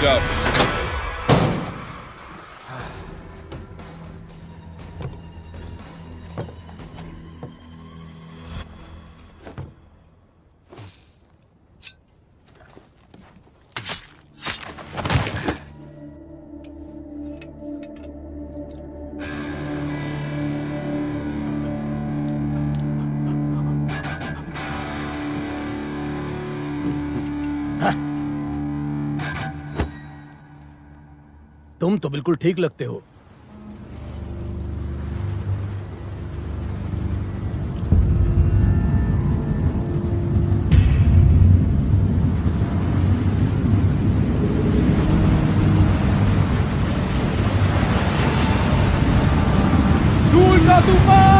जाओ। तुम तो बिल्कुल ठीक लगते हो। धूल का तूफान।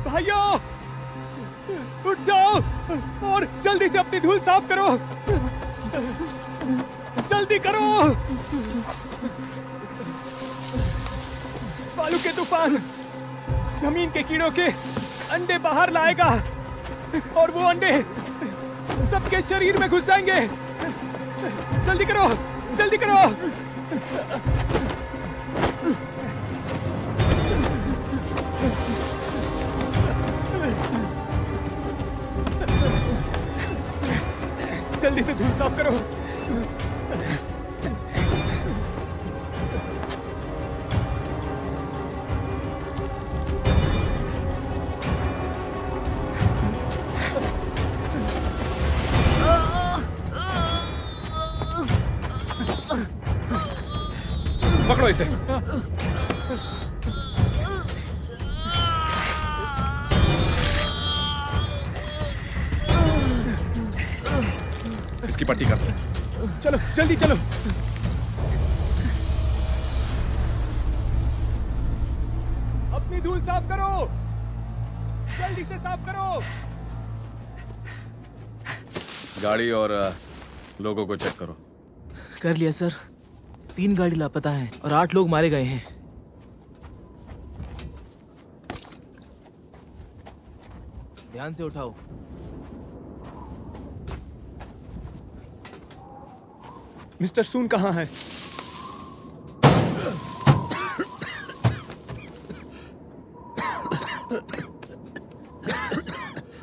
भाइयों, उठ जाओ और जल्दी से अपनी धूल साफ करो। जल्दी करो। बालू के तूफान जमीन के कीड़ों के अंडे बाहर लाएगा और वो अंडे सबके शरीर में घुस जाएंगे। जल्दी करो, जल्दी करो। जल्दी से धूल साफ करो। पकड़ो इसे। इसकी पट्टी करते हैं। चलो जल्दी चलो। अपनी धूल साफ करो, जल्दी से साफ करो। गाड़ी और लोगों को चेक करो। कर लिया सर। 3 गाड़ी लापता हैं और 8 लोग मारे गए हैं। ध्यान से उठाओ। मिस्टर सून कहाँ है?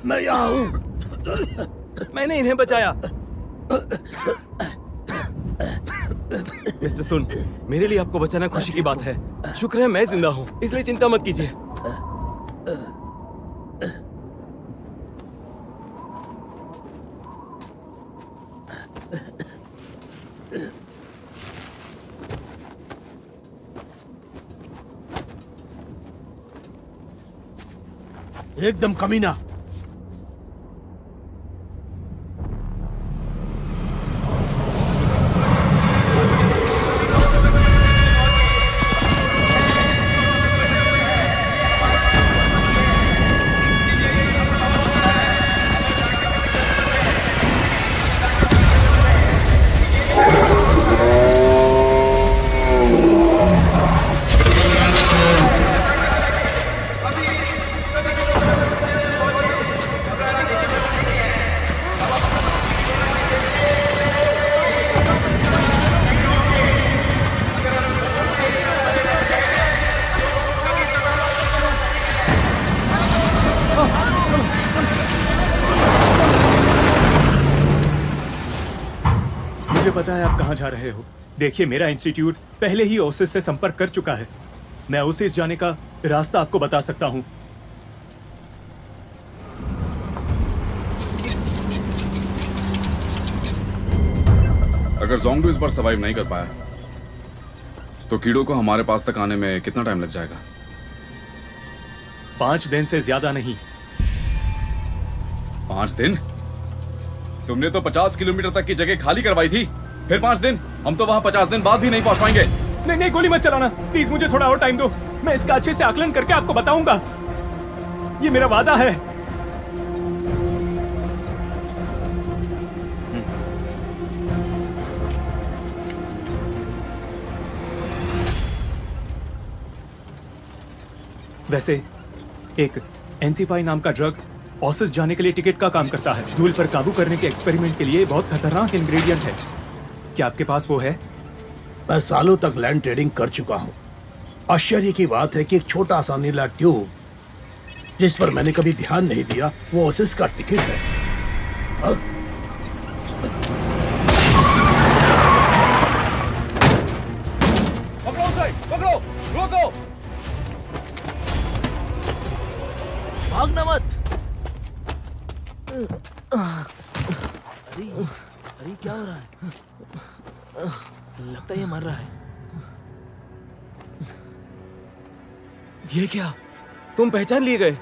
मैं यहाँ हूँ। मैंने इन्हें बचाया। मिस्टर सुन, मेरे लिए आपको बचाना खुशी की बात है। शुक्र है मैं जिंदा हूँ, इसलिए चिंता मत कीजिए। एकदम कमीना। मुझे पता है आप कहाँ जा रहे हो। देखिए, मेरा इंस्टीट्यूट पहले ही ओसिस से संपर्क कर चुका है। मैं ओसिस जाने का रास्ता आपको बता सकता हूँ। अगर ज़ोंबी इस बार सर्वाइव नहीं कर पाया तो कीड़ों को हमारे पास तक आने में कितना टाइम लग जाएगा? 5 दिन से ज्यादा नहीं। 5 दिन? तुमने तो 50 किलोमीटर तक की जगह खाली करवाई थी, फिर 5 दिन? हम तो वहां 50 दिन बाद भी नहीं पहुंच पाएंगे। नहीं नहीं, गोली मत चलाना प्लीज, मुझे थोड़ा और टाइम दो। मैं इसका अच्छे से आकलन करके आपको बताऊंगा। ये मेरा वादा है। वैसे एक एनसीफाई नाम का ड्रग ओसिस जाने के लिए टिकट का काम करता है। धूल पर काबू करने के एक्सपेरिमेंट के लिए बहुत खतरनाक इंग्रेडिएंट है। क्या आपके पास वो है? मैं सालों तक लैंड ट्रेडिंग कर चुका हूँ। आश्चर्य की बात है कि एक छोटा सा नीला ट्यूब जिस पर मैंने कभी ध्यान नहीं दिया, वो ओसिस का टिकट है। हाँ? पकड़ो उसे, पकड़ो, रोको। भागना मत। अरे अरे क्या हो रहा है? लगता है ये मर रहा है। ये क्या? तुम पहचान लिए गए?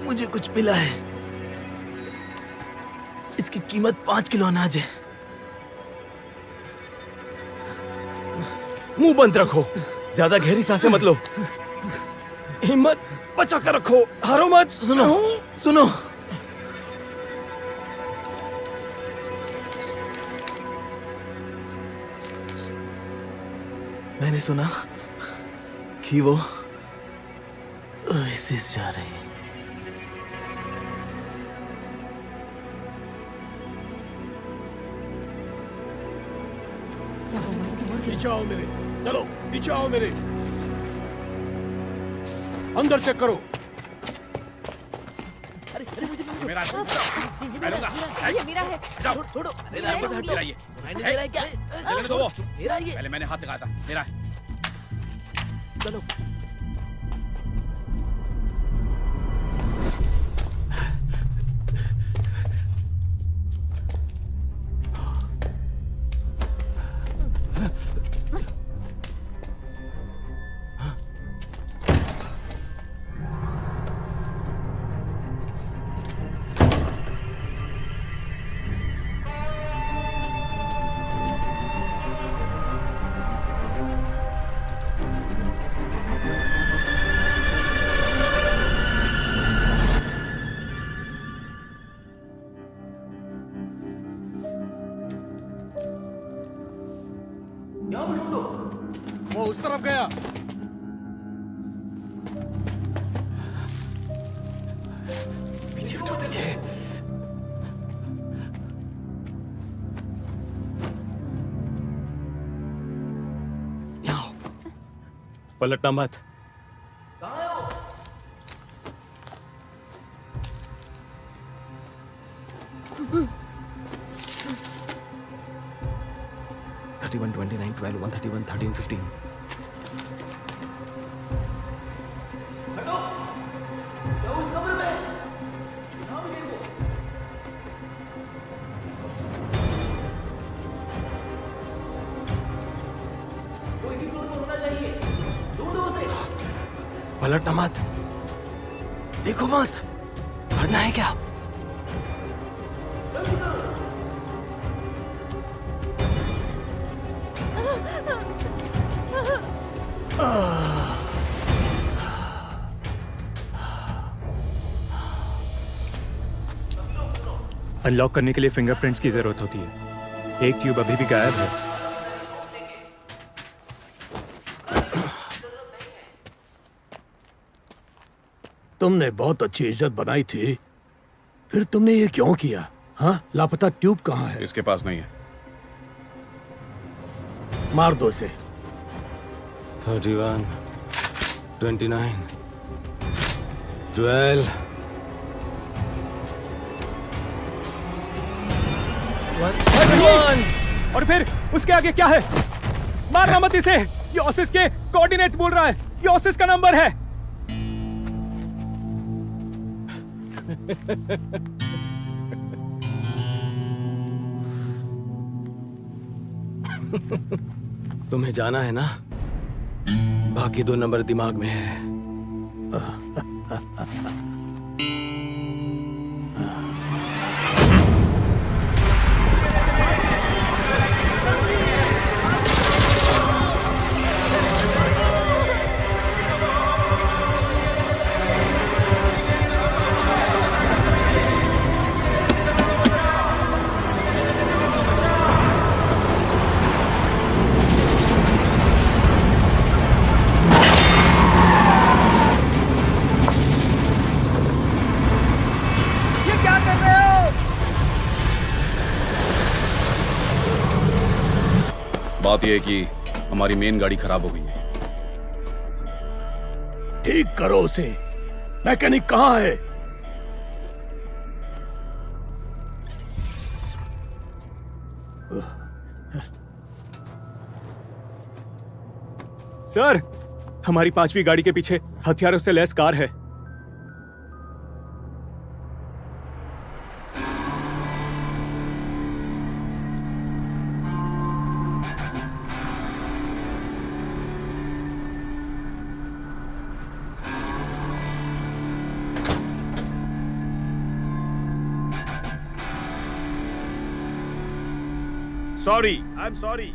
मुझे कुछ मिला है। इसकी कीमत 5 किलो अनाज है। मुंह बंद रखो, ज्यादा गहरी सांसें मत लो। हिम्मत बचा कर रखो, हारो मत। सुनो सुनो, मैंने सुना कि वो ओएसिस जा रहे हैं। पीछे आओ मेरे, चलो पीछे आओ मेरे। अंदर चेक करो। अरे अरे मुझे मेरा है। ये मेरा है। छोड़ो। मेरा है, मेरा ये। सुनाई नहीं दे रहा है क्या? चलने दो वो। मेरा ये। पहले मैंने हाथ लगाया था, मेरा है। चलो। वो उस तरफ गया। पीछे उठो, पीछे। यहाँ पलटना मत। कहाँ हो? 31, 29, 12, 131, 13, 15. पलटना मत, देखो मत, मरना है क्या? अनलॉक करने के लिए फिंगरप्रिंट्स की जरूरत होती है। एक ट्यूब अभी भी गायब है। तुमने बहुत अच्छी इज्जत बनाई थी, फिर तुमने ये क्यों किया? हाँ, लापता ट्यूब कहाँ है? इसके पास नहीं है। मार दो इसे। 31, 29, 12. 131. और फिर उसके आगे क्या है? मारना मत इसे। ये ओसिस के कोऑर्डिनेट्स बोल रहा है। ये ओसिस का नंबर है। तुम्हें जाना है ना? बाकी 2 नंबर दिमाग में है। बात यह है कि हमारी मेन गाड़ी खराब हो गई है। ठीक करो उसे। मैकेनिक कहाँ है? सर, हमारी 5वीं गाड़ी के पीछे हथियारों से लैस कार है। Sorry, I am sorry.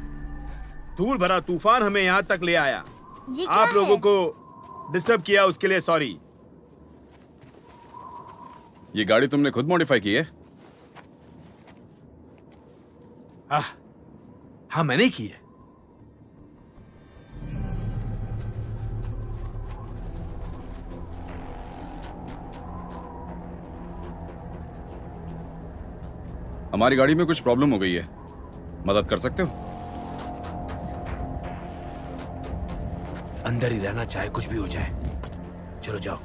धूल भरा तूफान हमें यहाँ तक ले आया। ये क्या आप लोगों है? को डिस्टर्ब किया, उसके लिए सॉरी। ये गाड़ी तुमने खुद मॉडिफाई की है? हाँ, मैंने की है। हमारी गाड़ी में कुछ प्रॉब्लम हो गई है, मदद कर सकते हो? अंदर ही रहना, चाहे कुछ भी हो जाए। चलो जाओ।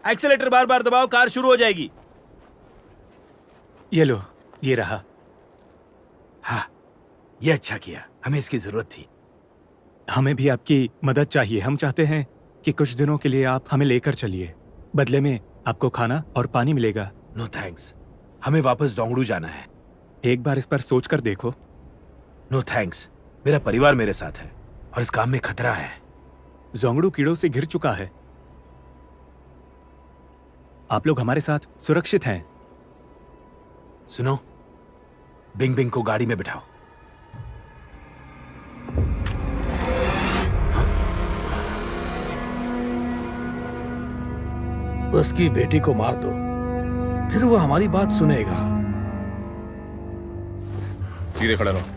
एक्सेलेटर बार बार दबाओ, कार शुरू हो जाएगी। ये लो, ये रहा। हाँ, ये अच्छा किया, हमें इसकी जरूरत थी। हमें भी आपकी मदद चाहिए। हम चाहते हैं कि कुछ दिनों के लिए आप हमें लेकर चलिए। बदले में आपको खाना और पानी मिलेगा। नो थैंक्स, हमें वापस जोंगड़ू जाना है। एक बार इस पर सोच कर देखो। नो थैंक्स, मेरा परिवार मेरे साथ है और इस काम में खतरा है। जोंगड़ू कीड़ों से घिर चुका है। आप लोग हमारे साथ सुरक्षित हैं। सुनो, बिंग बिंग को गाड़ी में बिठाओ। उसकी बेटी को मार दो, फिर वो हमारी बात सुनेगा। सीधे खड़े रहो।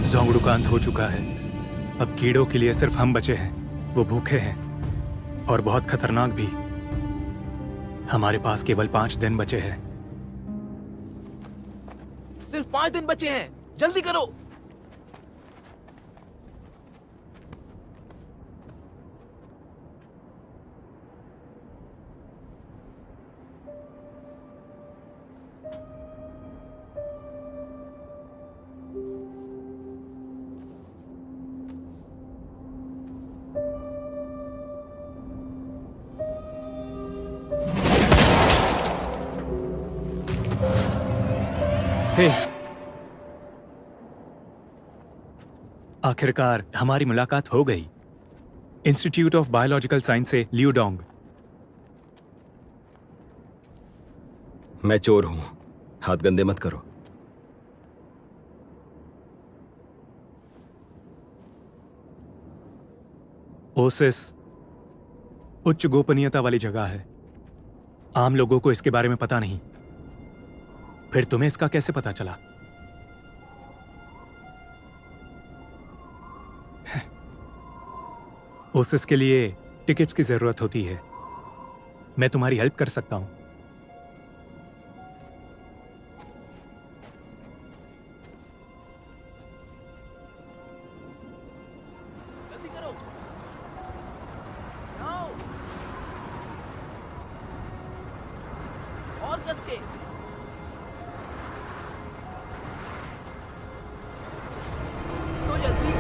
जोंगड़ू का अंत हो चुका है। अब कीड़ों के लिए सिर्फ हम बचे हैं। वो भूखे हैं और बहुत खतरनाक भी। हमारे पास केवल 5 दिन बचे हैं। सिर्फ 5 दिन बचे हैं, जल्दी करो। हे, आखिरकार हमारी मुलाकात हो गई। इंस्टीट्यूट ऑफ बायोलॉजिकल साइंस से लियो डोंग। मैं चोर हूं, हाथ गंदे मत करो। ओसिस उच्च गोपनीयता वाली जगह है। आम लोगों को इसके बारे में पता नहीं। फिर तुम्हें इसका कैसे पता चला? ओसिस के लिए टिकट्स की जरूरत होती है। मैं तुम्हारी हेल्प कर सकता हूं। जल्दी करो। आओ। और कस के। तो जल्दी।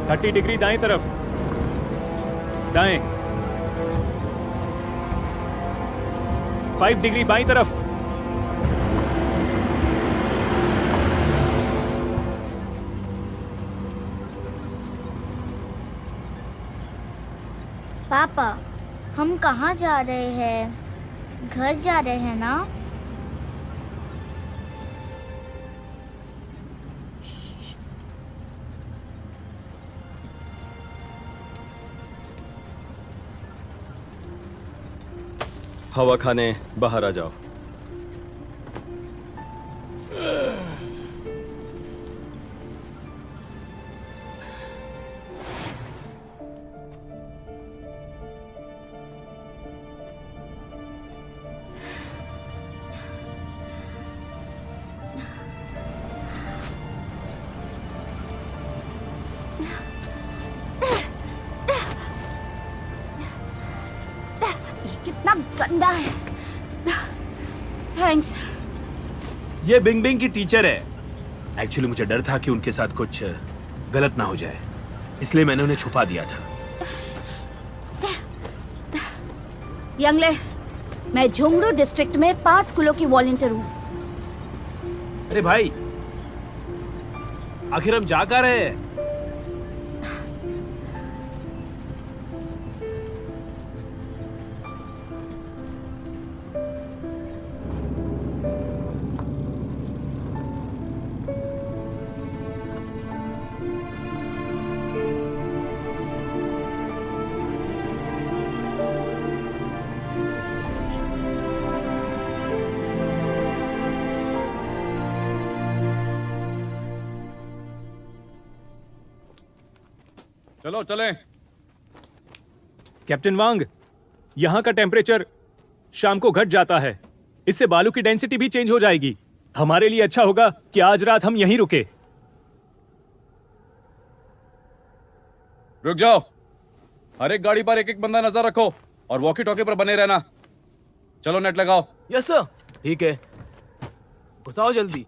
थर्टी डिग्री दाएं तरफ, दाएं। 5 डिग्री बाईं तरफ। पापा, हम कहाँ जा रहे हैं? घर जा रहे हैं ना? हवा खाने बाहर आ जाओ। कितना गंदा है। थैंक्स। ये बिंग बिंग की टीचर है। एक्चुअली मुझे डर था कि उनके साथ कुछ गलत ना हो जाए, इसलिए मैंने उन्हें छुपा दिया था। यंगले, मैं झुंगडू डिस्ट्रिक्ट में 5 स्कूलों की वॉलंटियर हूँ। अरे भाई, आखिर हम जा कहाँ रहे हैं? चलो चलें। कैप्टन वांग, यहां का टेम्परेचर शाम को घट जाता है। इससे बालू की डेंसिटी भी चेंज हो जाएगी। हमारे लिए अच्छा होगा कि आज रात हम यहीं रुके। रुक जाओ। हर एक गाड़ी पर एक एक बंदा नजर रखो और वॉकी टॉकी पर बने रहना। चलो नेट लगाओ। Yes sir. ठीक है, घुसाओ जल्दी।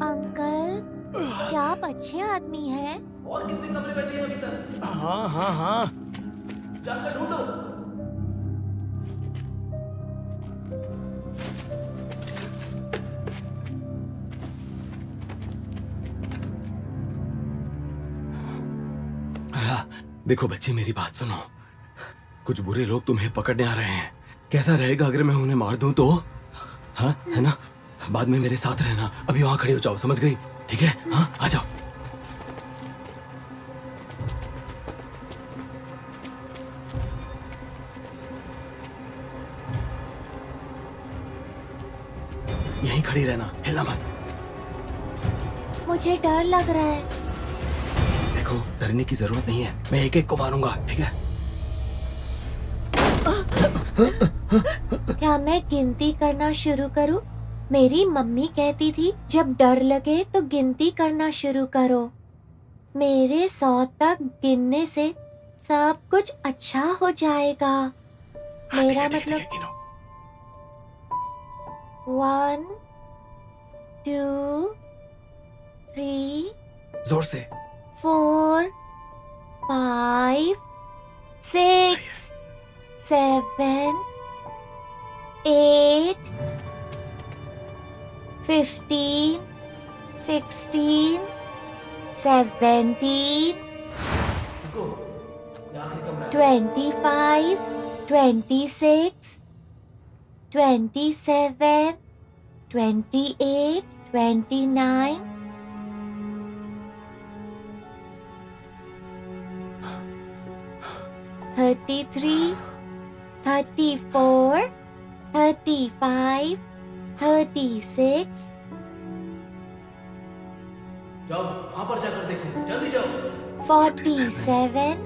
अंकल, क्या आप अच्छे आदमी हैं? और कितने कमरे बचे हैं अभी तक? हाँ हाँ हाँ। जाकर ढूंढो। देखो बच्ची, मेरी बात सुनो। कुछ बुरे लोग तुम्हें पकड़ने आ रहे हैं। कैसा रहेगा अगर मैं उन्हें मार दूं तो? हाँ, है ना? बाद में मेरे साथ रहना। अभी वहां खड़े हो जाओ, समझ गई? ठीक है? हाँ, आ जाओ। यहीं खड़ी रहना, हिलना मत। मुझे डर लग रहा है। देखो, डरने की जरूरत नहीं है। मैं एक एक को मारूंगा, ठीक है? क्या मैं गिनती करना शुरू करूं? मेरी मम्मी कहती थी जब डर लगे तो गिनती करना शुरू करो। मेरे 100 तक गिनने से सब कुछ अच्छा हो जाएगा। मेरा मतलब 1 2 3 जोर से। 4 5 6 7 8 15 16 17 25 26 27 28 29 33 34 35 36 जाओ वहां पर जाकर देखो, जल्दी जाओ। 47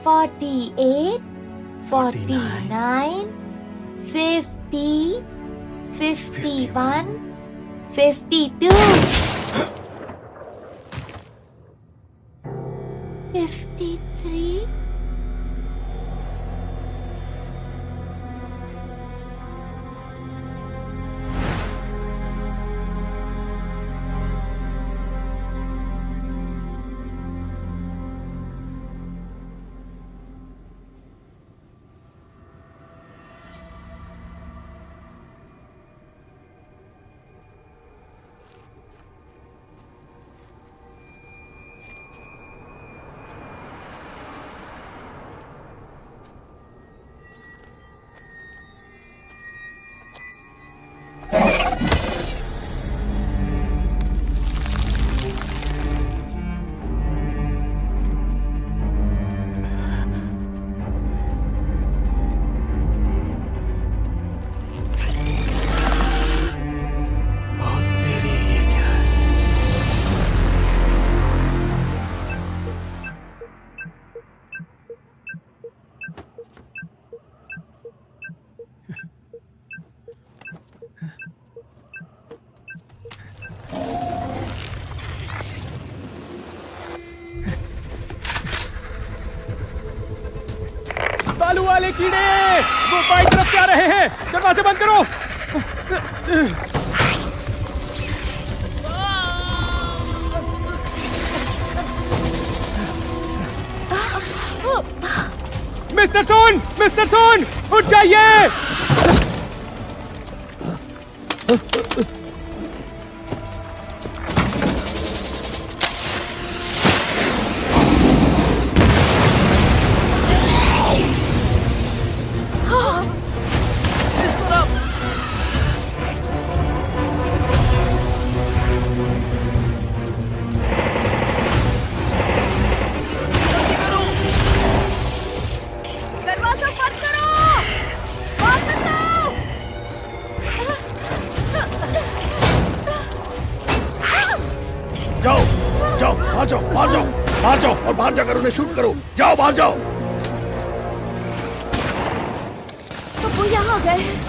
48 49 50 51 52 53 बालू वाले कीड़े वो बाई तरफ से आ रहे हैं। दरवाजे बंद करो। मिस्टर सोन उठ जाइए। दरवाजा बंद करो। वापस आओ। जाओ जाओ, बाहर जाओ, बाहर जाओ, बाहर जाओ और बाहर जाकर उन्हें शूट करो। जाओ बाहर जाओ। तो वो यहाँ गए।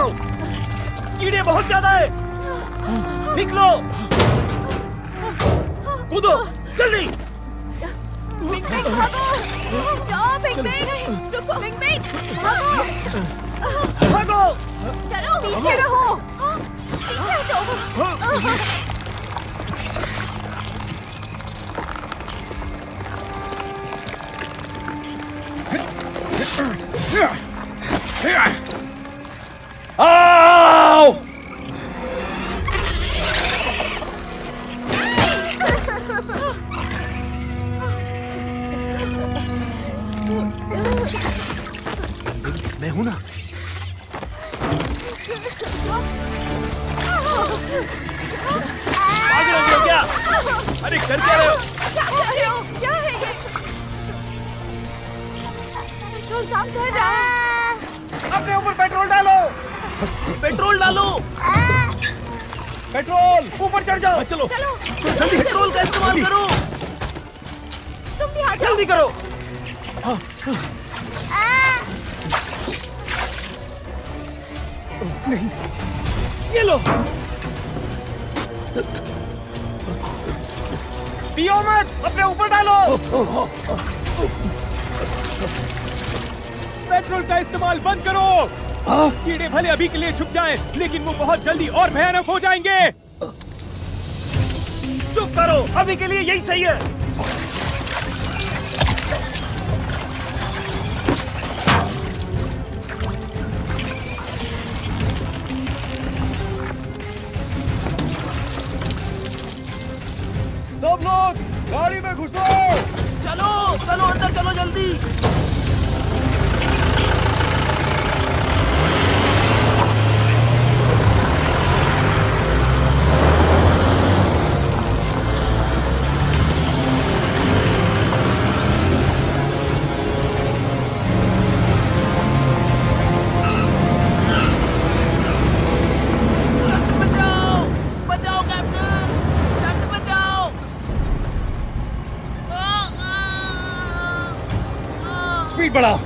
जाओ, कीड़े बहुत ज्यादा है। निकलो, कूदो, जल्दी। बिग बिग भागो, जाओ बिग बिग, रुको बिग बिग, भागो, भागो। चलो पीछे रहो, पीछे हटो। आओ। मैं हूं ना। आगे हो क्या? अरे कर क्या रहे हो? क्या कर रहे हो? क्या है ये? पेट्रोल काम कर रहा है। अपने ऊपर पेट्रोल डालो। पेट्रोल डालो। पेट्रोल ऊपर चढ़ जाओ। चलो चलो जल्दी पेट्रोल का इस्तेमाल करो। तुम भी आ जाओ। जल्दी करो। नहीं, ये लो। पियो मत, अपने ऊपर डालो। पेट्रोल का इस्तेमाल बंद करो। कीड़े भले अभी के लिए छुप जाएं, लेकिन वो बहुत जल्दी और भयानक हो जाएंगे। चुप करो, अभी के लिए यही सही है। सब लोग गाड़ी में घुसो। चलो चलो अंदर चलो जल्दी। बचाओ बचाओ कैप्टन, कैप्टन बचाओ। स्पीड बढ़ाओ।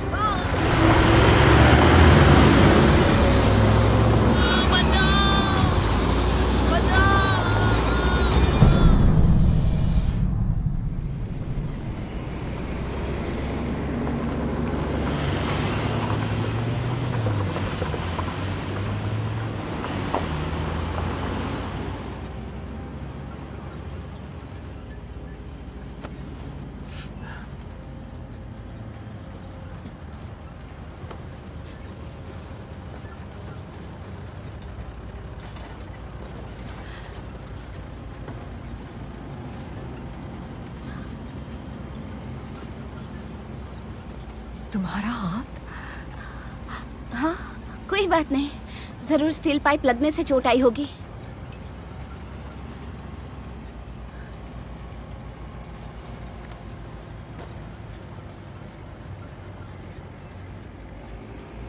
तुम्हारा हाथ? हाँ, कोई बात नहीं, जरूर स्टील पाइप लगने से चोट आई होगी।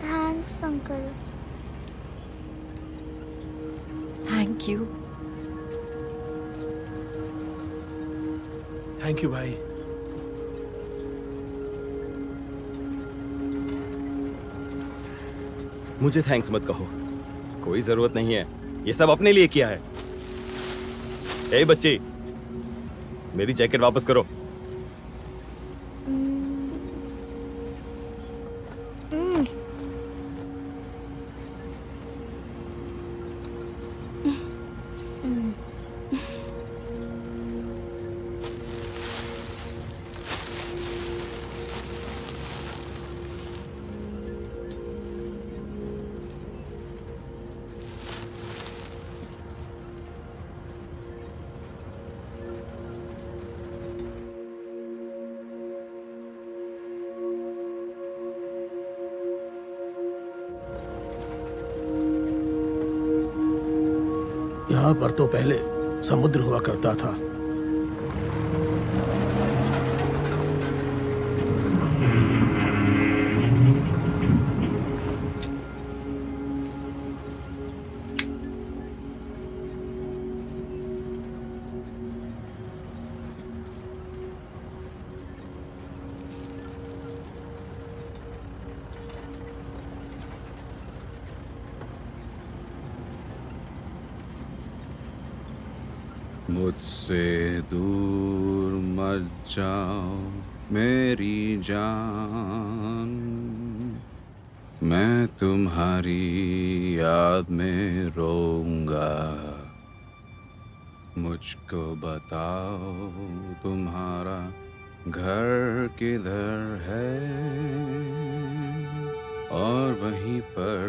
Thanks uncle. Thank you. Thank you भाई। मुझे थैंक्स मत कहो, कोई जरूरत नहीं है, ये सब अपने लिए किया है। ए बच्ची, मेरी जैकेट वापस करो। यहाँ पर तो पहले समुद्र हुआ करता था। मुझसे दूर मत जाओ मेरी जान, मैं तुम्हारी याद में रोऊंगा। मुझको बताओ तुम्हारा घर किधर है, और वहीं पर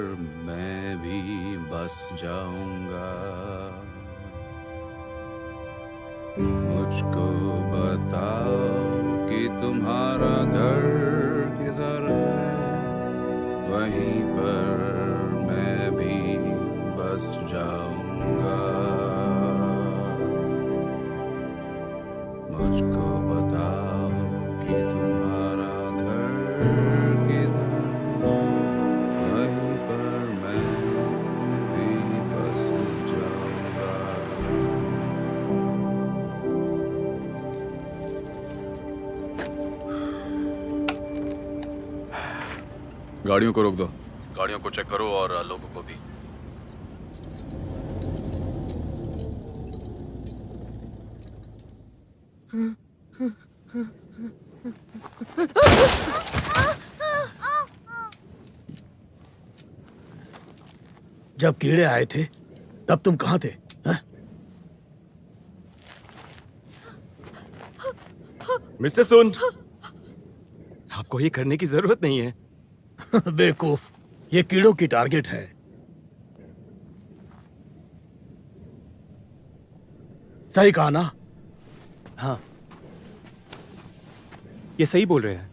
मैं भी बस जाऊंगा। मुझको बताओ कि तुम्हारा घर किधर है, वहीं पर मैं भी बस जाऊंगा। मुझको बताओ कि तुम्हारा घर किधर है, वहीं पर मैं भी बस जाऊंगा। गाड़ियों को रोक दो, गाड़ियों को चेक करो और लोगों को भी। जब कीड़े आए थे तब तुम कहाँ थे? हाँ? मिस्टर सुन, आपको ये करने की जरूरत नहीं है। बेवकूफ, ये कीड़ों की टारगेट है। सही कहा ना? हाँ, ये सही बोल रहे हैं।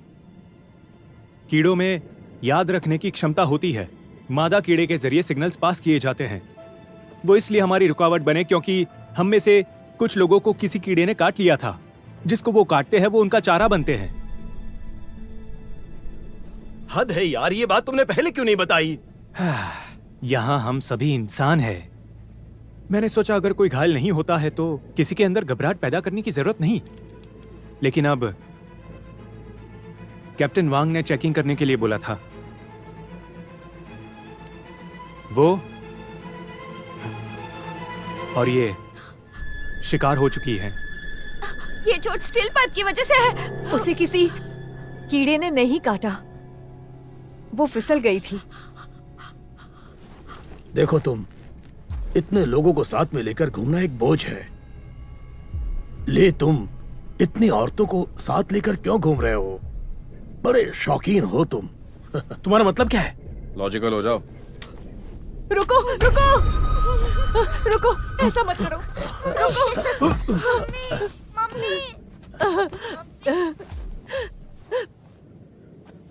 कीड़ों में याद रखने की क्षमता होती है। मादा कीड़े के जरिए सिग्नल्स पास किए जाते हैं। वो इसलिए हमारी रुकावट बने क्योंकि हम में से कुछ लोगों को किसी कीड़े ने काट लिया था। जिसको वो काटते हैं वो उनका चारा बनते हैं। हद है यार, ये बात तुमने पहले क्यों नहीं बताई? यहाँ हम सभी इंसान हैं। मैंने सोचा अगर कोई घायल नहीं होता है तो किसी के अंदर घबराहट पैदा करने की जरूरत नहीं। लेकिन अब कैप्टन वांग ने चेकिंग करने के लिए बोला था। वो और ये शिकार हो चुकी है। ये चोट स्टील पाइप की वजह से है। उसे किसी कीड़े ने नहीं काटा, वो फिसल गई थी। देखो तुम, इतने लोगों को साथ में लेकर घूमना एक बोझ है। ले तुम इतनी औरतों को साथ लेकर क्यों घूम रहे हो? बड़े शौकीन हो तुम। तुम्हारा मतलब क्या है? लॉजिकल हो जाओ। रुको रुको रुको, ऐसा मत करो। रुको। मम्मी,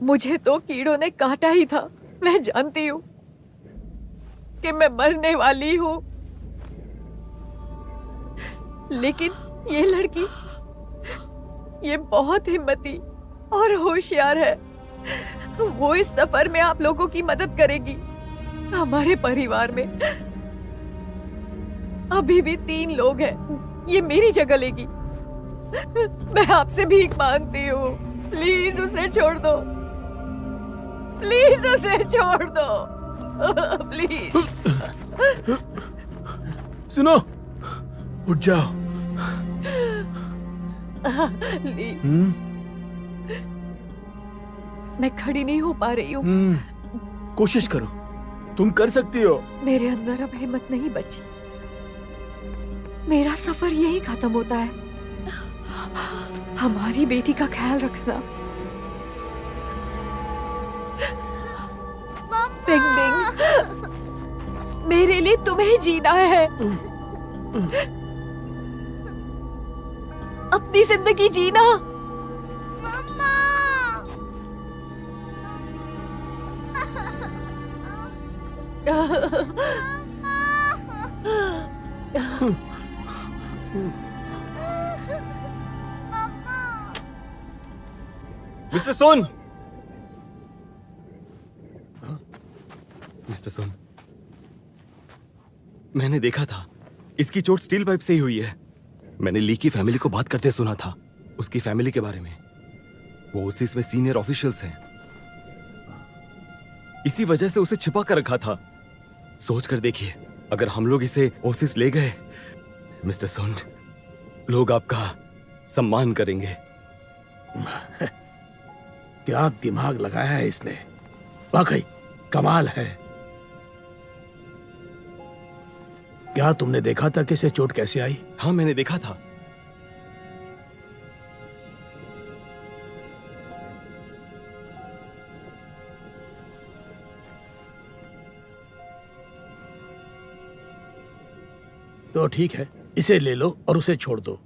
मुझे तो कीड़ों ने काटा ही था। मैं जानती हूँ कि मैं मरने वाली हूँ, लेकिन ये लड़की, ये बहुत हिम्मती और होशियार है। वो इस सफर में आप लोगों की मदद करेगी। हमारे परिवार में अभी भी 3 लोग हैं। ये मेरी जगह लेगी। मैं आपसे भीख मांगती हूँ, प्लीज उसे छोड़ दो। प्लीज उसे छोड़ दो, प्लीज। सुनो, उठ जाओ। ली, मैं खड़ी नहीं हो पा रही हूँ। कोशिश करो, तुम कर सकती हो। मेरे अंदर अब हिम्मत नहीं बची। मेरा सफर यही खत्म होता है। हमारी बेटी का ख्याल रखना। बिंग बिंग, मेरे लिए तुम्हें जीना है। अपनी जिंदगी जीना। मिस्टर सोन, मिस्टर सोन, मैंने देखा था इसकी चोट स्टील पाइप से ही हुई है। मैंने ली की फैमिली को बात करते सुना था, उसकी फैमिली के बारे में। वो ओसिस में सीनियर ऑफिशियल्स हैं। इसी वजह से उसे छिपा कर रखा था। सोच कर देखिए, अगर हम लोग इसे ओसिस ले गए, मिस्टर सोन, लोग आपका सम्मान करेंगे। क्या दिमाग लगाया है इसने, वाकई कमाल है। क्या तुमने देखा था कि इसे चोट कैसे आई? हाँ, मैंने देखा था। तो ठीक है, इसे ले लो और उसे छोड़ दो।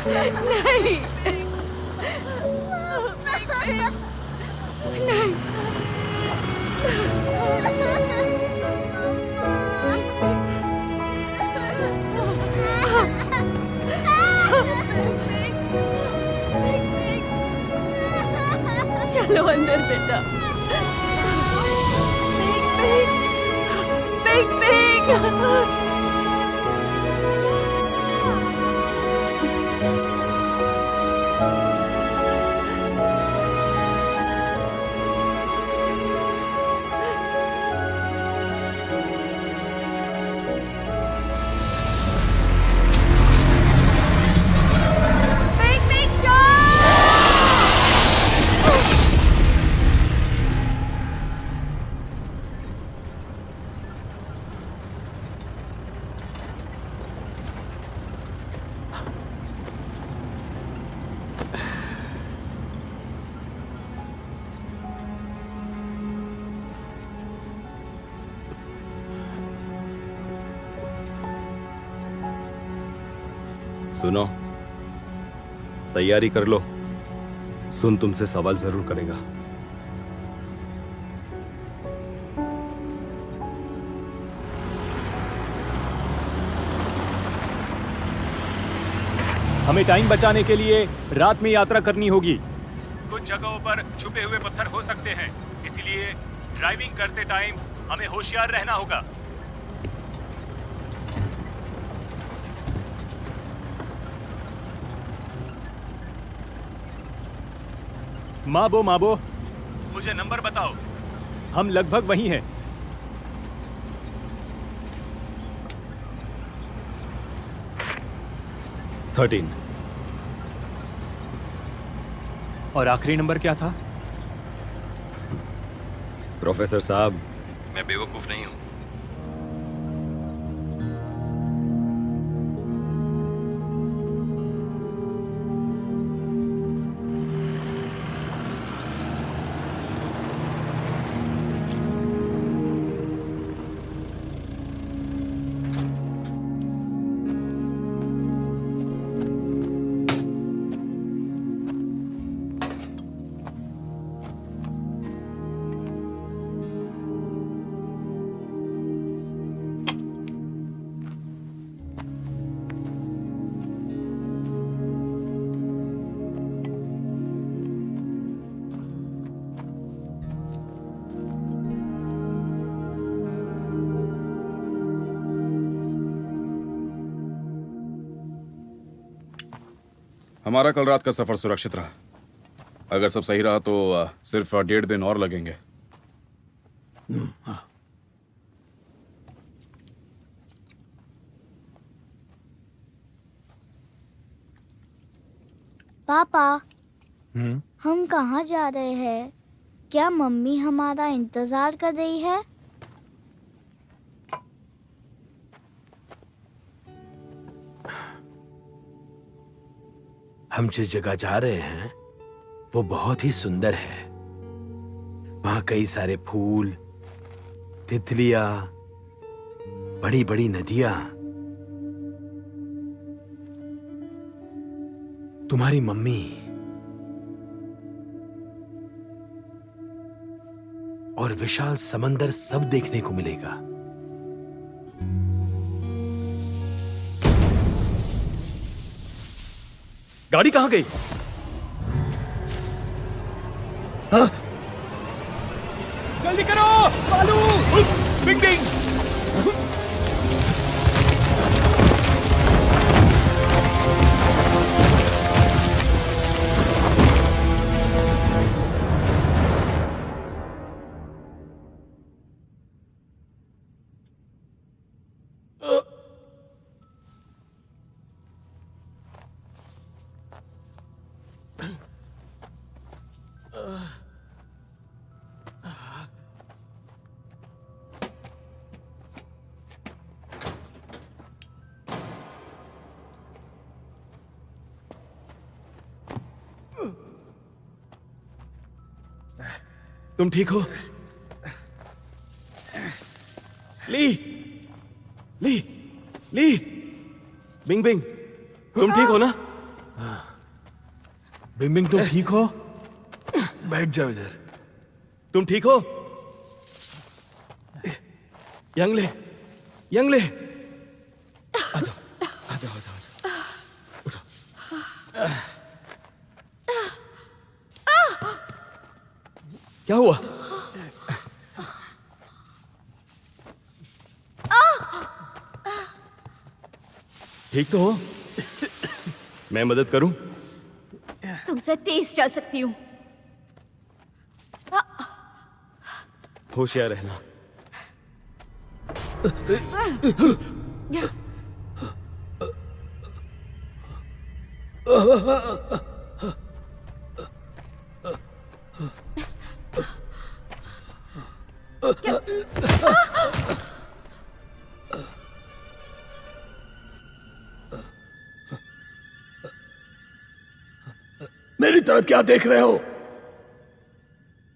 नहीं, नहीं, चलो अंदर बेटा। Big big, big big. सुनो, तैयारी कर लो। सुन तुमसे सवाल जरूर करेगा। हमें टाइम बचाने के लिए रात में यात्रा करनी होगी। कुछ जगहों पर छुपे हुए पत्थर हो सकते हैं, इसलिए ड्राइविंग करते टाइम हमें होशियार रहना होगा। माबो माबो, मुझे नंबर बताओ। हम लगभग वहीं हैं। थर्टीन। और आखिरी नंबर क्या था? प्रोफेसर साहब, मैं बेवकूफ नहीं हूं। हमारा कल रात का सफर सुरक्षित रहा। अगर सब सही रहा तो सिर्फ 1.5 दिन और लगेंगे। पापा, हम कहाँ जा रहे हैं? क्या मम्मी हमारा इंतजार कर रही है? हम जिस जगह जा रहे हैं वो बहुत ही सुंदर है। वहां कई सारे फूल, तितलियां, बड़ी बड़ी नदियां। तुम्हारी मम्मी और विशाल समंदर सब देखने को मिलेगा। गाड़ी कहाँ गई? जल्दी करो बालू। बिंग बिंग। तुम ठीक हो? ली ली ली बिंग बिंग, तुम ठीक हो ना? बिंग बिंग तुम ठीक हो? बैठ जाओ इधर। तुम ठीक हो? यंगले यंगले, आ जाओ आ जाओ आ जाओ आ जाओ, उठो। क्या हुआ? ठीक तो हो? मैं मदद करूं? तुमसे तेज चल सकती हूँ। होशियार रहना। मेरी तरफ क्या देख रहे हो?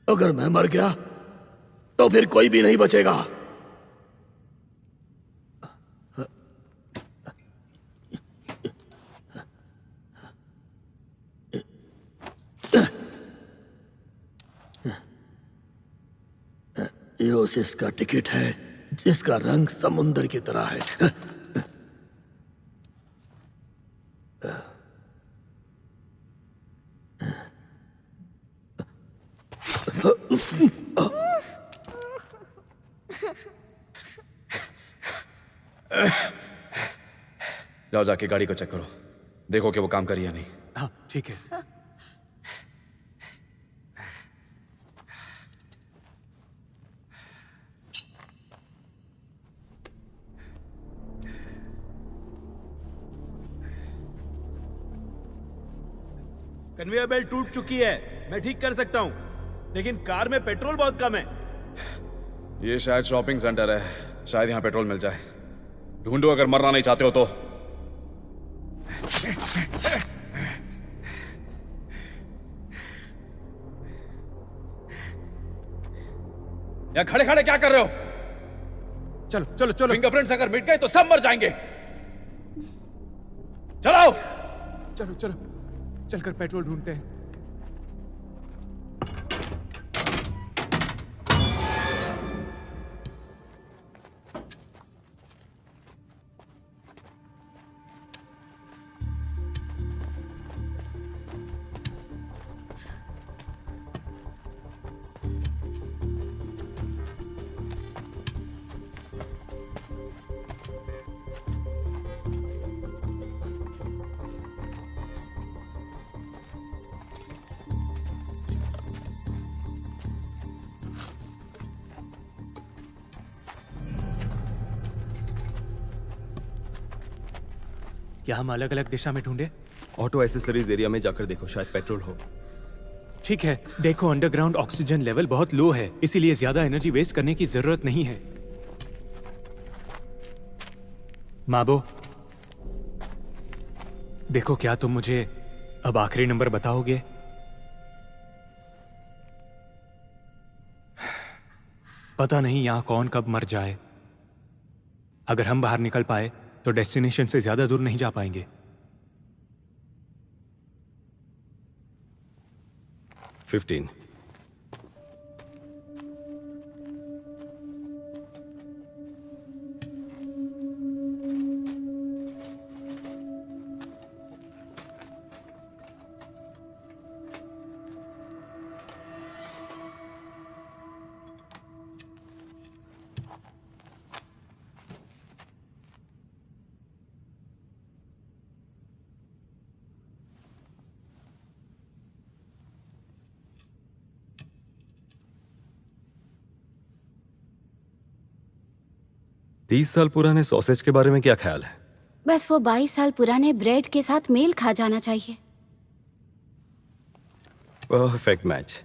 अगर मैं मर गया तो फिर कोई भी नहीं बचेगा। ये ओसिस का टिकट है जिसका रंग समुंदर की तरह है। जाओ जाके गाड़ी को चेक करो, देखो कि वो काम करी या नहीं। हाँ ठीक है। कन्वेयर बेल्ट टूट चुकी है, मैं ठीक कर सकता हूँ, लेकिन कार में पेट्रोल बहुत कम है। ये शायद शॉपिंग सेंटर है, शायद यहाँ पेट्रोल मिल जाए। ढूंढो अगर मरना नहीं चाहते हो तो। यहाँ खड़े खड़े क्या कर रहे हो? चलो चलो चलो। फिंगरप्रिंट्स अगर मिट गए तो सब मर जाएंगे। चलाओ। चलो चलो चलकर पेट्रोल ढूंढते हैं। क्या हम अलग अलग दिशा में ढूंढे? ऑटो एसेसरीज एरिया में जाकर देखो, शायद पेट्रोल हो। ठीक है, देखो अंडरग्राउंड ऑक्सीजन लेवल बहुत लो है, इसीलिए ज्यादा एनर्जी वेस्ट करने की जरूरत नहीं है। माबो, देखो क्या तुम मुझे अब आखिरी नंबर बताओगे? पता नहीं यहां कौन कब मर जाए। अगर हम बाहर निकल पाए तो डेस्टिनेशन से ज्यादा दूर नहीं जा पाएंगे। 15। तीस साल पुराने सॉसेज के बारे में क्या ख्याल है? बस वो 22 साल पुराने ब्रेड के साथ मेल खा जाना चाहिए। Perfect match.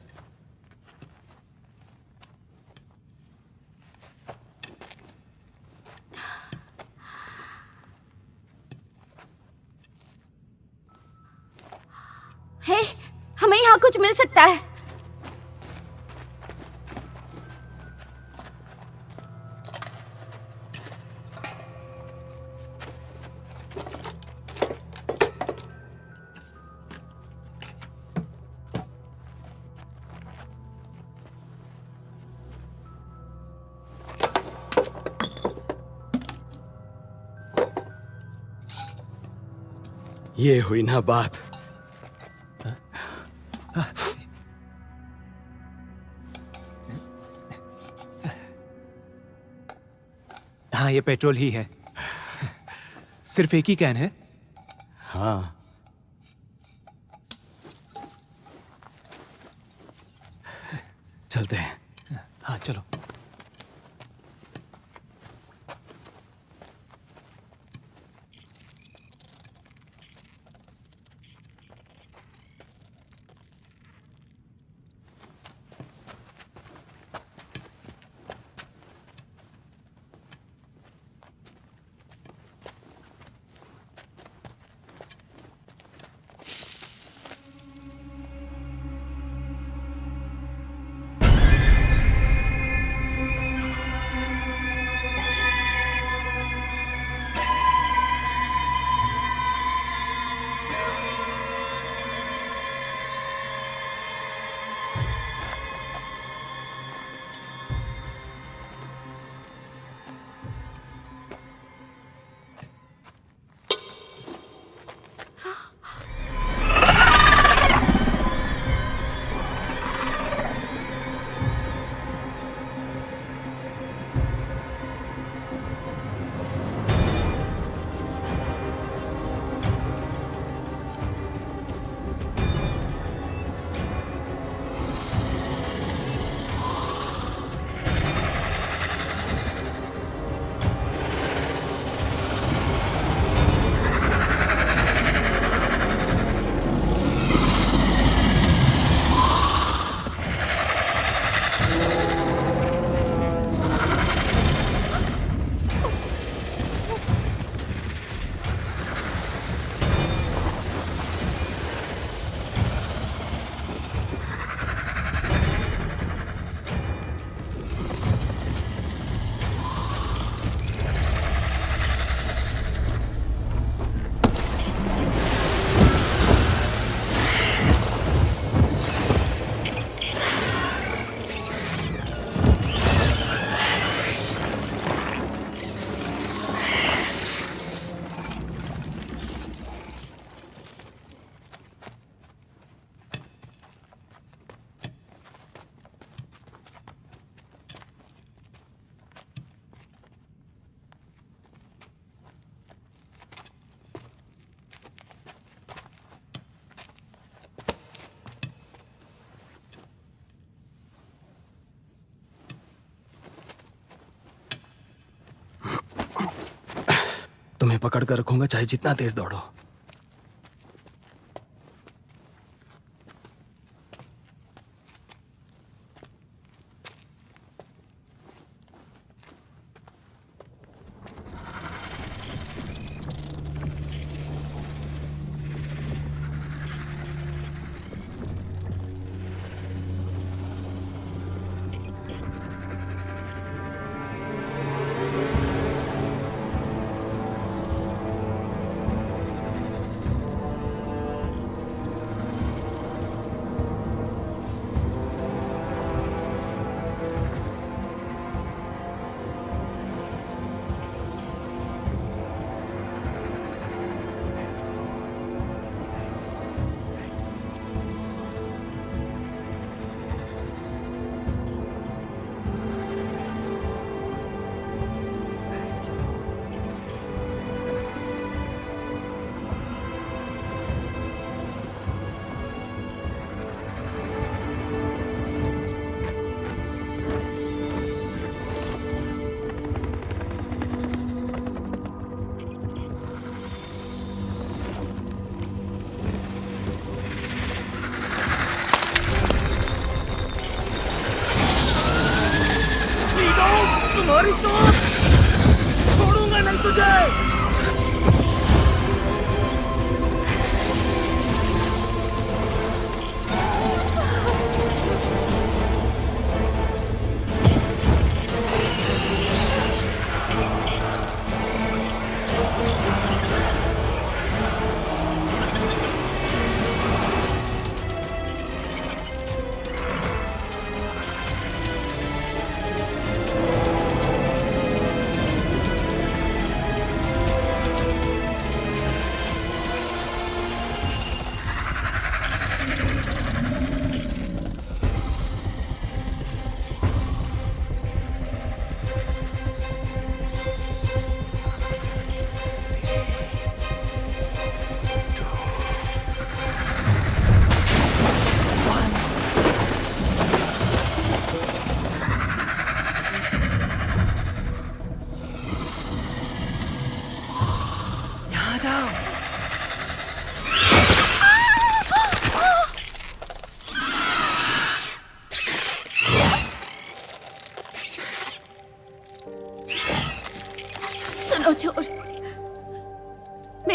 ये हुई ना बात। हाँ, ये पेट्रोल ही है। सिर्फ एक ही कैन है। हाँ, चलते हैं। हाँ चलो। तुम्हें पकड़ कर रखूंगा चाहे जितना तेज दौड़ो। तुम्हारी तो छोड़ूंगा नहीं तुझे।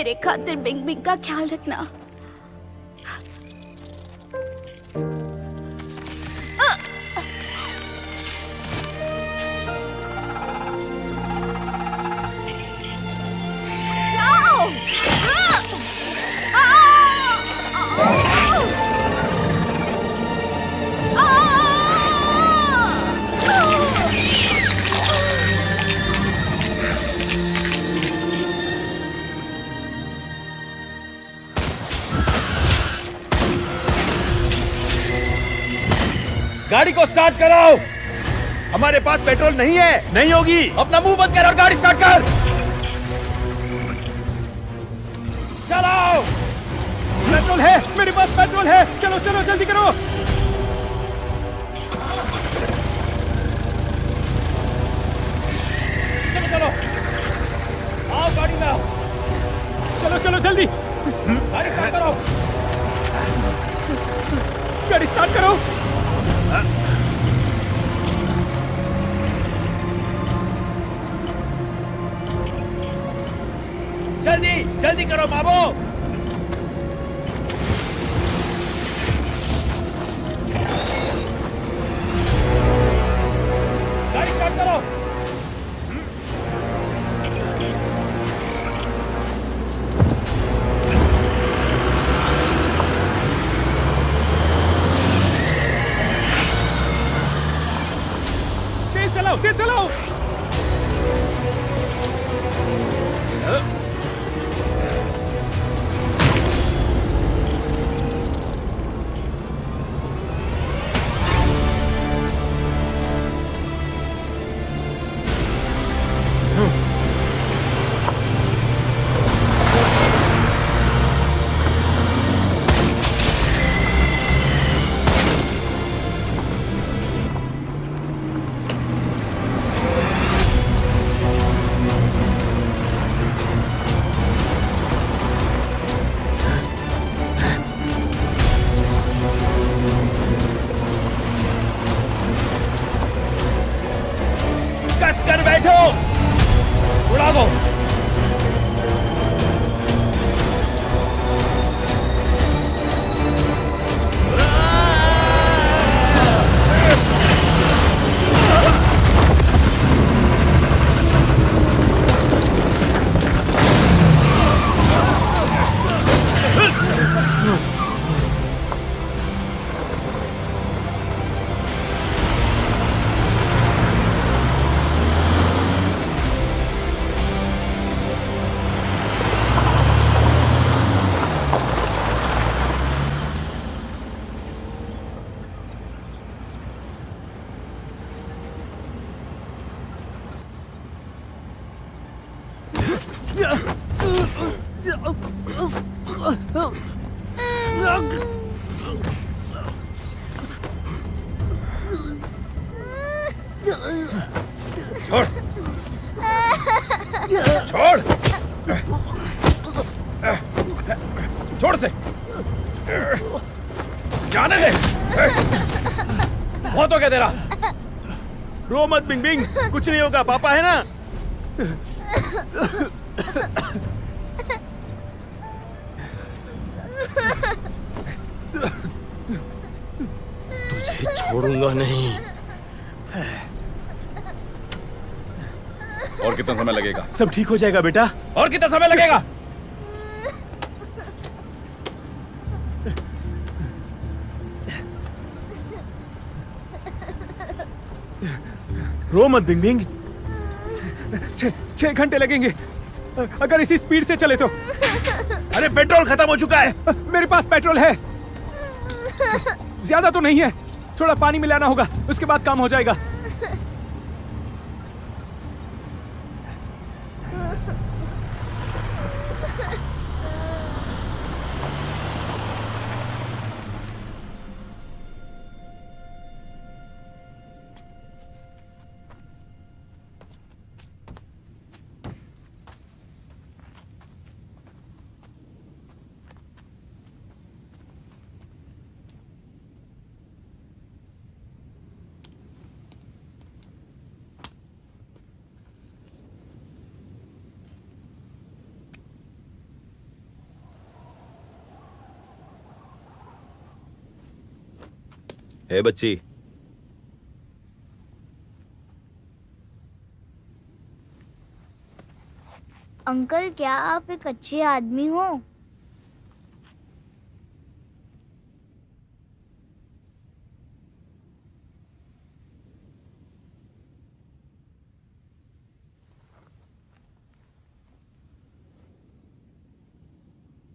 मेरे खातिर बिंग बिंग का ख्याल रखना। गाड़ी को स्टार्ट कराओ। हमारे पास पेट्रोल नहीं है। नहीं होगी। अपना मुंह बंद कर और गाड़ी स्टार्ट कर। चलाओ। पेट्रोल है, मेरे पास पेट्रोल है। चलो चलो जल्दी करो। चलो चलो, आओ गाड़ी में आओ। चलो चलो जल्दी, गाड़ी स्टार्ट करो। गाड़ी स्टार्ट करो। जल्दी जल्दी करो बाबू। गाड़ी स्टार्ट करो। तेज चलाओ, तेज चलाओ। कस कर बैठो, उड़ा दो। छोड़ छोड़ छोड़ से जाने दे। बहुत हो गया तेरा। रो मत बिंग बिंग, कुछ नहीं होगा, पापा है ना। तुझे छोड़ूंगा नहीं। और कितना समय लगेगा? सब ठीक हो जाएगा बेटा। और कितना समय लगेगा? रो मत बिंग बिंग। 6 घंटे लगेंगे अगर इसी स्पीड से चले तो। अरे पेट्रोल खत्म हो चुका है। मेरे पास पेट्रोल है, ज्यादा तो नहीं है। थोड़ा पानी मिलाना होगा, उसके बाद काम हो जाएगा। ए बच्ची, अंकल क्या आप एक अच्छे आदमी हो?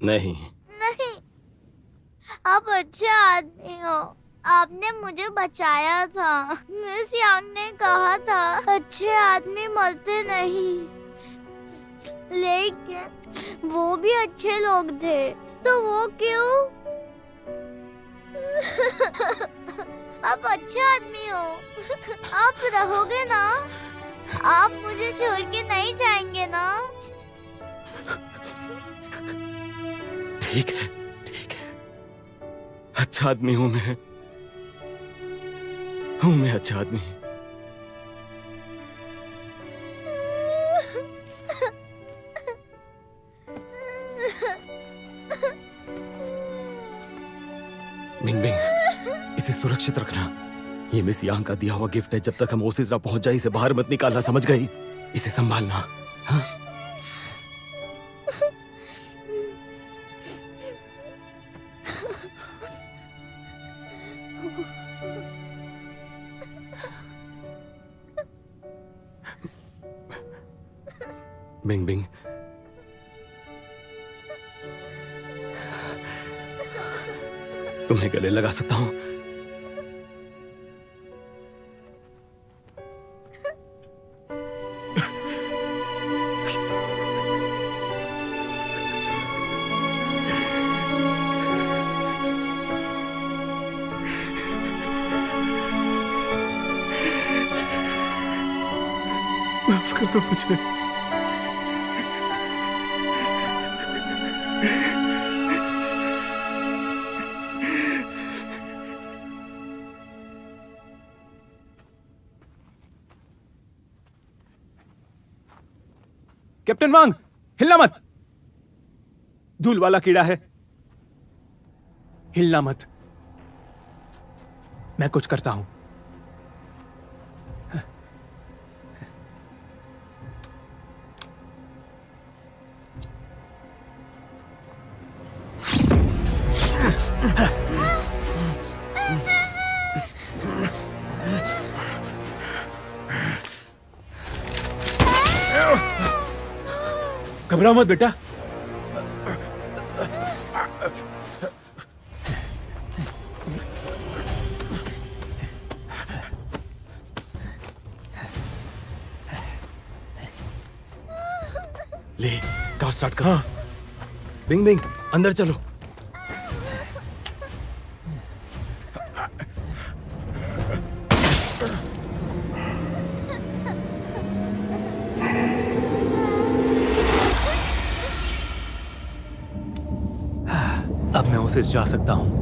नहीं। नहीं, आप अच्छे आदमी हो। आपने मुझे बचाया था। मिस यांग ने कहा था अच्छे आदमी मरते नहीं, लेकिन वो भी अच्छे लोग थे, तो वो क्यों? आप अच्छे आदमी हो। आप रहोगे ना? आप मुझे छोड़ के नहीं जाएंगे ना? ठीक है, ठीक है। अच्छा आदमी हूं मैं, अच्छा आदमी। बिंग बिंग, इसे सुरक्षित रखना। ये मिस यांग का दिया हुआ गिफ्ट है। जब तक हम ओसिस ना पहुंच जाए इसे बाहर मत निकालना, समझ गई? इसे संभालना। हाँ? बिंग बिंग, तुम्हें गले लगा सकता हूं? माफ कर दो मुझे। कैप्टन वांग, हिलना मत। धूल वाला कीड़ा है, हिलना मत। मैं कुछ करता हूं। घबराओ मत बेटा। ले, कार स्टार्ट करो। बिंग बिंग, अंदर चलो। अब मैं उसे जा सकता हूं।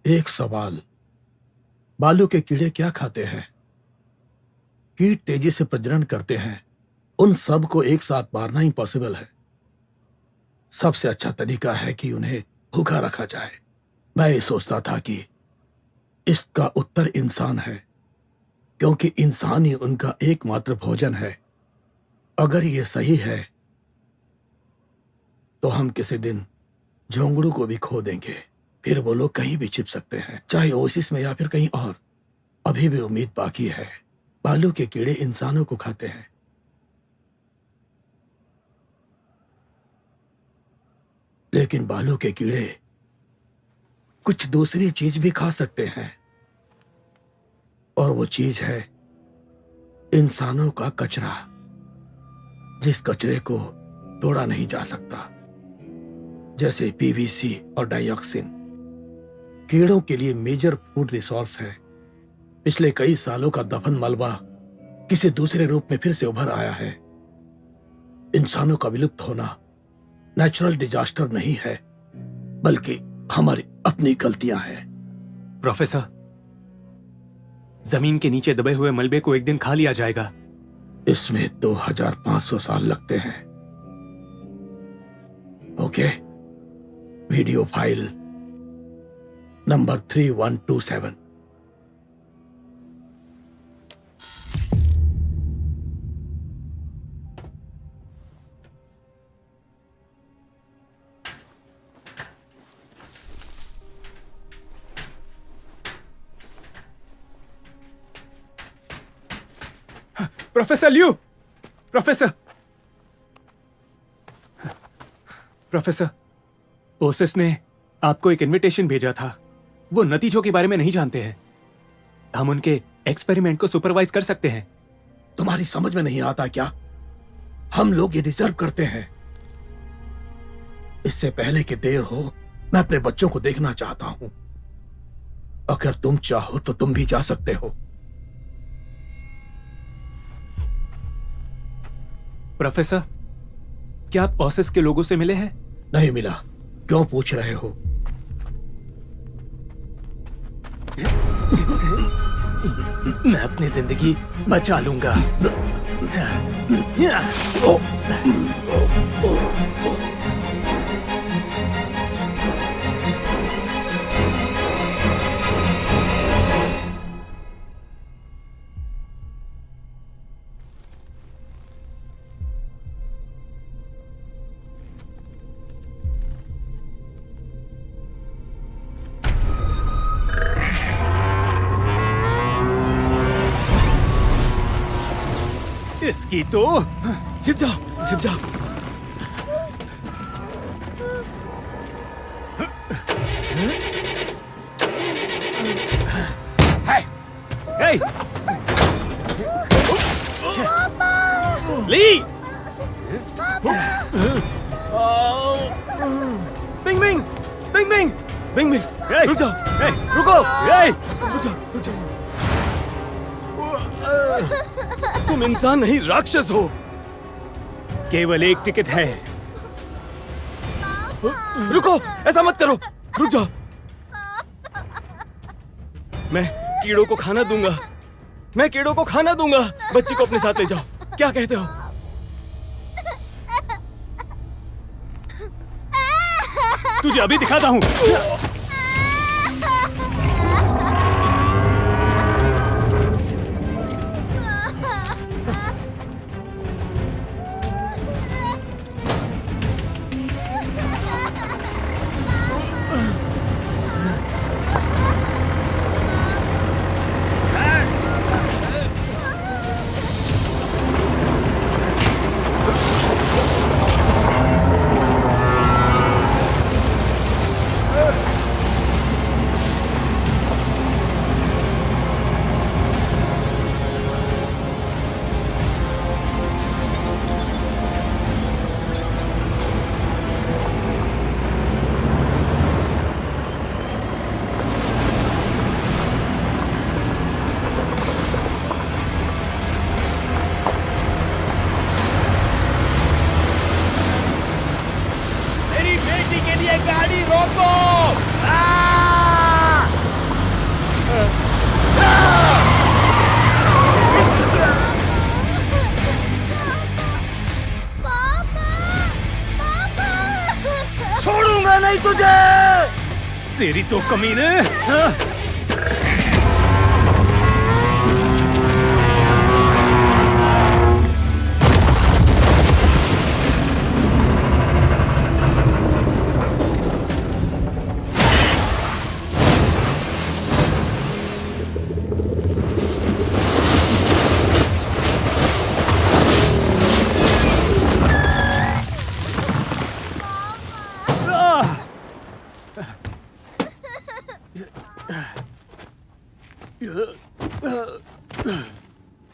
एक सवाल, बालू के कीड़े क्या खाते हैं? कीट तेजी से प्रजनन करते हैं। उन सब को एक साथ मारना इम्पॉसिबल है। सबसे अच्छा तरीका है कि उन्हें भूखा रखा जाए। मैं ये सोचता था कि इसका उत्तर इंसान है, क्योंकि इंसान ही उनका एकमात्र भोजन है। अगर ये सही है तो हम किसी दिन झोंगड़ू को भी खो देंगे। फिर वो लोग कहीं भी छिप सकते हैं, चाहे ओसिस में या फिर कहीं और। अभी भी उम्मीद बाकी है। बालू के कीड़े इंसानों को खाते हैं। लेकिन बालू के कीड़े कुछ दूसरी चीज भी खा सकते हैं, और वो चीज है इंसानों का कचरा, जिस कचरे को तोड़ा नहीं जा सकता, जैसे पीवीसी और डाइऑक्सिन। कीड़ों के लिए मेजर फूड रिसोर्स है। पिछले कई सालों का दफन मलबा किसी दूसरे रूप में फिर से उभर आया है। इंसानों का विलुप्त होना नेचुरल डिजास्टर नहीं है, बल्कि हमारी अपनी गलतियां हैं। प्रोफेसर, जमीन के नीचे दबे हुए मलबे को एक दिन खा लिया जाएगा। इसमें 2500 साल लगते हैं। Okay, video file number 3127। Professor Liu, professor, Oasis ने आपको एक इनविटेशन भेजा था। वो नतीजों के बारे में नहीं जानते हैं। हम उनके एक्सपेरिमेंट को सुपरवाइज कर सकते हैं। तुम्हारी समझ में नहीं आता क्या? हम लोग ये डिजर्व करते हैं। इससे पहले कि देर हो, मैं अपने बच्चों को देखना चाहता हूं। अगर तुम चाहो तो तुम भी जा सकते हो। प्रोफेसर, क्या आप ओसिस के लोगों से मिले हैं? नहीं मिला। क्यों पूछ रहे हो? मैं अपनी जिंदगी बचा लूंगा। इसकी तो छिप जाओ, छिप जाओ। हे! ली! बिंग बिंग! बिंग बिंग! बिंग बिंग! रुक जाओ! रुको! रुक जाओ, रुक जाओ। तुम इंसान नहीं, राक्षस हो। केवल एक टिकट है। रुको, ऐसा मत करो। रुक जाओ। मैं कीड़ों को खाना दूंगा। मैं कीड़ों को खाना दूंगा। बच्ची को अपने साथ ले जाओ। क्या कहते हो? तुझे अभी दिखाता हूं। छोड़ूंगा नहीं तुझे। तेरी तो कमीने। हाँ?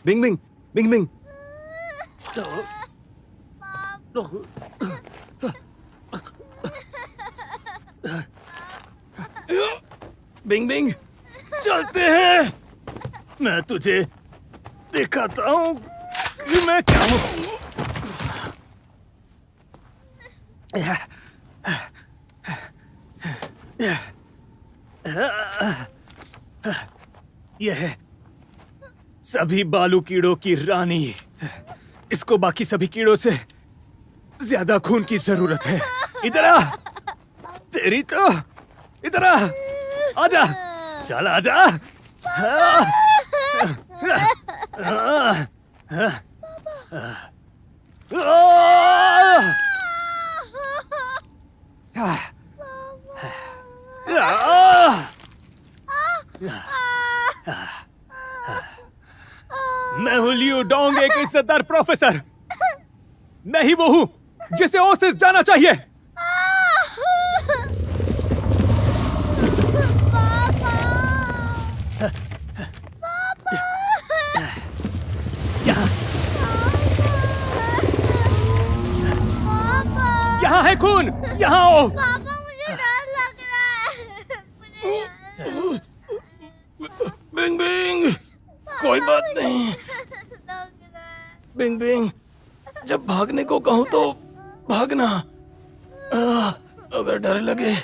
बिंग बिंग! बिंग बिंग! बिंग बिंग! चलते हैं। मैं तुझे दिखाता हूँ कि मैं क्या हूँ। यह है सभी बालू कीड़ों की रानी। इसको बाकी सभी कीड़ों से ज्यादा खून की जरूरत है। इधर आ, तेरी तो इधर आ, आजा, चल आजा। मैं हूँ लियो डोंग, एक इज्जतदार प्रोफेसर। मैं ही वो हूँ जिसे ओसिस जाना चाहिए। यहाँ है खून, यहाँ आओ। पापा मुझे डर लग रहा है। बिंग बिंग, कोई बात नहीं। बिंग बिंग, जब भागने को कहूँ तो भागना। अगर डर लगे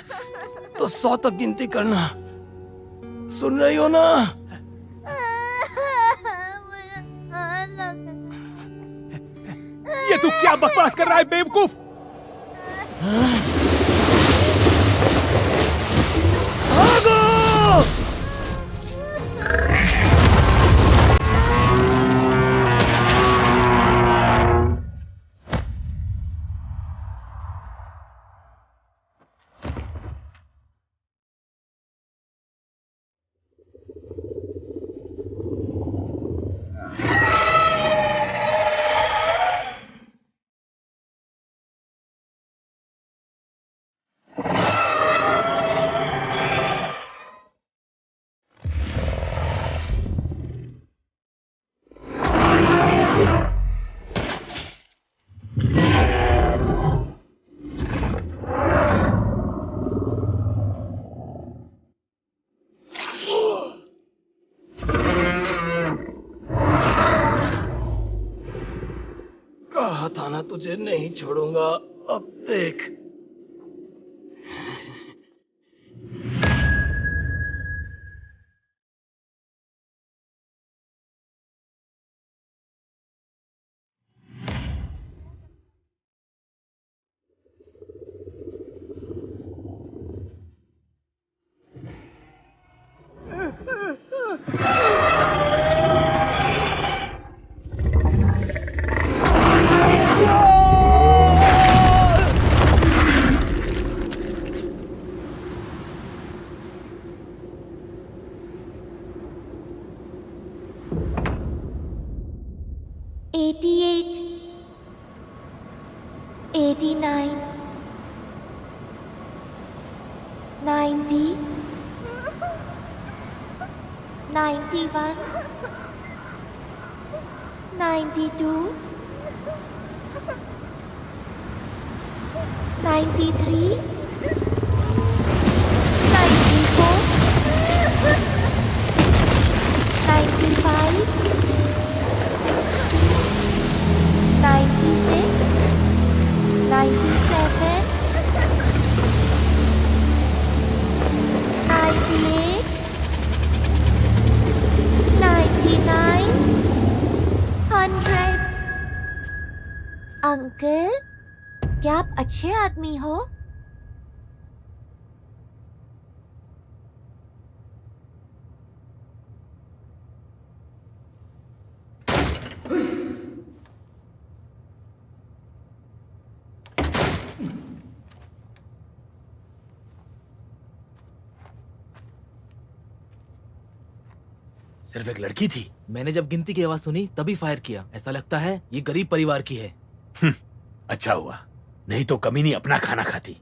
तो 100 तक गिनती करना। सुन रही हो ना? ये तू क्या बकवास कर रहा है बेवकूफ? भागो! 'कहा था ना तुझे नहीं छोड़ूंगा, अब देख। अंकल, क्या आप अच्छे आदमी हो? सिर्फ एक लड़की थी। मैंने जब गिनती की आवाज सुनी तभी फायर किया। ऐसा लगता है ये गरीब परिवार की है। अच्छा हुआ, नहीं तो कमीनी अपना खाना खाती।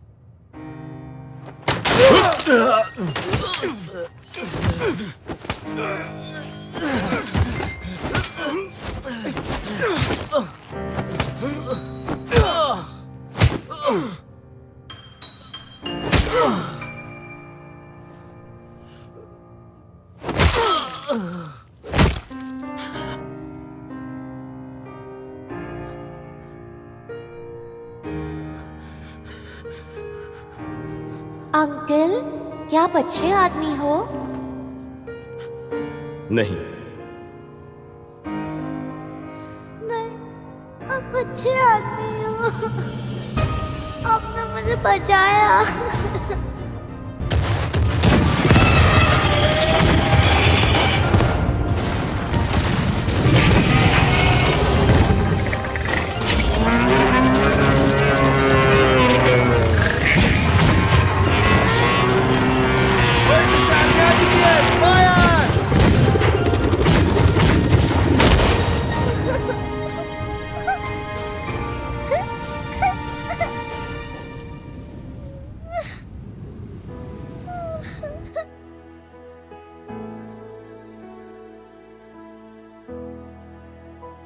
अंकल, क्या आप अच्छे आदमी हो? नहीं, नहीं, आप अच्छे आदमी हो। आपने मुझे बचाया।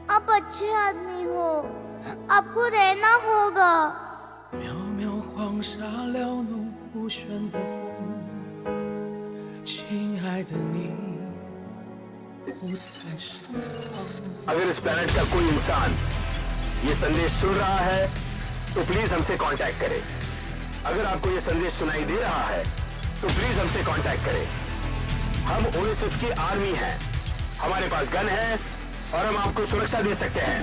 आप अच्छे आदमी हो, आपको रहना होगा। 渺渺黄沙撩弄不旋的风，亲爱的你不在身旁。 अगर इस प्लेनेट का कोई इंसान ये संदेश सुन रहा है तो प्लीज हमसे कांटेक्ट करें। अगर आपको ये संदेश सुनाई दे रहा है तो प्लीज हमसे कांटेक्ट करें। हम ओएसिस की आर्मी हैं, हमारे पास गन है और हम आपको सुरक्षा दे सकते हैं।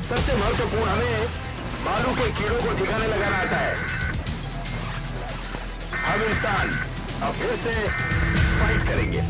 सबसे महत्वपूर्ण, हमें बालू के कीड़ों को ठिकाने लगाना आता है। हम इंसान अब फिर से फाइट करेंगे।